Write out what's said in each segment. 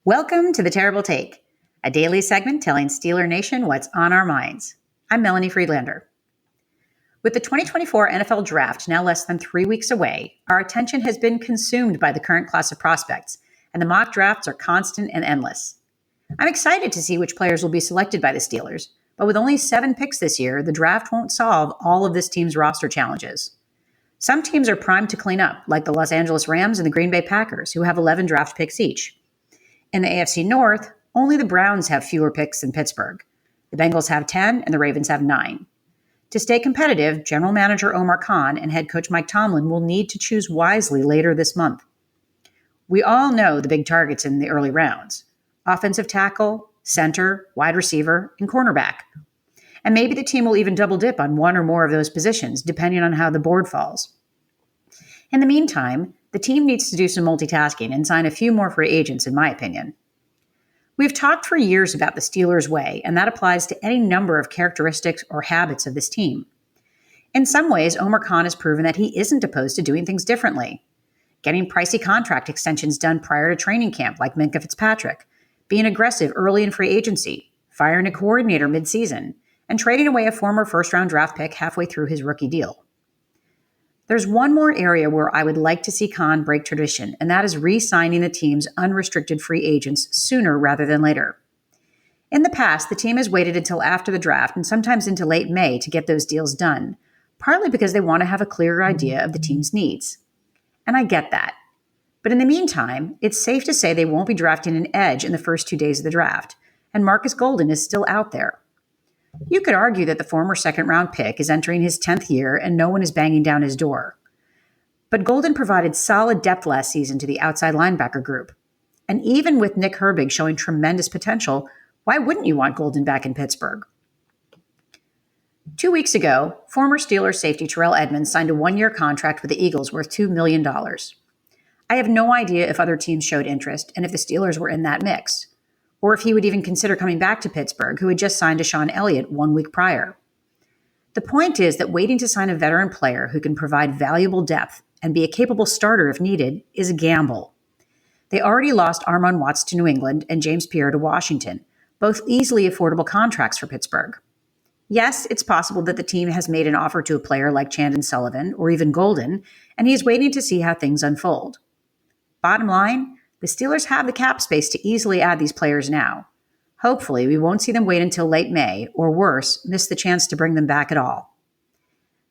Welcome to The Terrible Take, a daily segment telling Steeler Nation what's on our minds. I'm Melanie Friedlander. With the 2024 NFL Draft now less than 3 weeks away, our attention has been consumed by the current class of prospects, and the mock drafts are constant and endless. I'm excited to see which players will be selected by the Steelers, but with only 7 picks this year, the draft won't solve all of this team's roster challenges. Some teams are primed to clean up, like the Los Angeles Rams and the Green Bay Packers, who have 11 draft picks each. In the AFC North, only the Browns have fewer picks than Pittsburgh. The Bengals have 10 and the Ravens have 9. To stay competitive, General Manager Omar Khan and head coach Mike Tomlin will need to choose wisely later this month. We all know the big targets in the early rounds: offensive tackle, center, wide receiver, and cornerback. And maybe the team will even double dip on one or more of those positions, depending on how the board falls. In the meantime, the team needs to do some multitasking and sign a few more free agents, in my opinion. We've talked for years about the Steelers' way, and that applies to any number of characteristics or habits of this team. In some ways, Omar Khan has proven that he isn't opposed to doing things differently. Getting pricey contract extensions done prior to training camp, like Minkah Fitzpatrick, being aggressive early in free agency, firing a coordinator midseason, and trading away a former first-round draft pick halfway through his rookie deal. There's one more area where I would like to see Khan break tradition, and that is re-signing the team's unrestricted free agents sooner rather than later. In the past, the team has waited until after the draft and sometimes into late May to get those deals done, partly because they want to have a clearer idea of the team's needs. And I get that. But in the meantime, it's safe to say they won't be drafting an edge in the first 2 days of the draft, and Marcus Golden is still out there. You could argue that the former second-round pick is entering his 10th year and no one is banging down his door. But Golden provided solid depth last season to the outside linebacker group. And even with Nick Herbig showing tremendous potential, why wouldn't you want Golden back in Pittsburgh? 2 weeks ago, former Steelers safety Terrell Edmunds signed a 1-year contract with the Eagles worth $2 million. I have no idea if other teams showed interest and if the Steelers were in that mix, or if he would even consider coming back to Pittsburgh, who had just signed Deshaun Elliott 1 week prior. The point is that waiting to sign a veteran player who can provide valuable depth and be a capable starter if needed is a gamble. They already lost Armon Watts to New England and James Pierre to Washington, both easily affordable contracts for Pittsburgh. Yes, it's possible that the team has made an offer to a player like Chandon Sullivan or even Golden, and he is waiting to see how things unfold. Bottom line, the Steelers have the cap space to easily add these players now. Hopefully, we won't see them wait until late May, or worse, miss the chance to bring them back at all.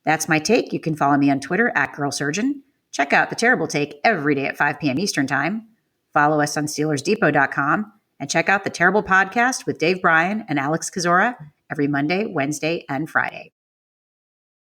That's my take. You can follow me on Twitter @GirlSurgeon. Check out The Terrible Take every day at 5 p.m. Eastern Time. Follow us on SteelersDepot.com, and check out The Terrible Podcast with Dave Bryan and Alex Kozora every Monday, Wednesday, and Friday.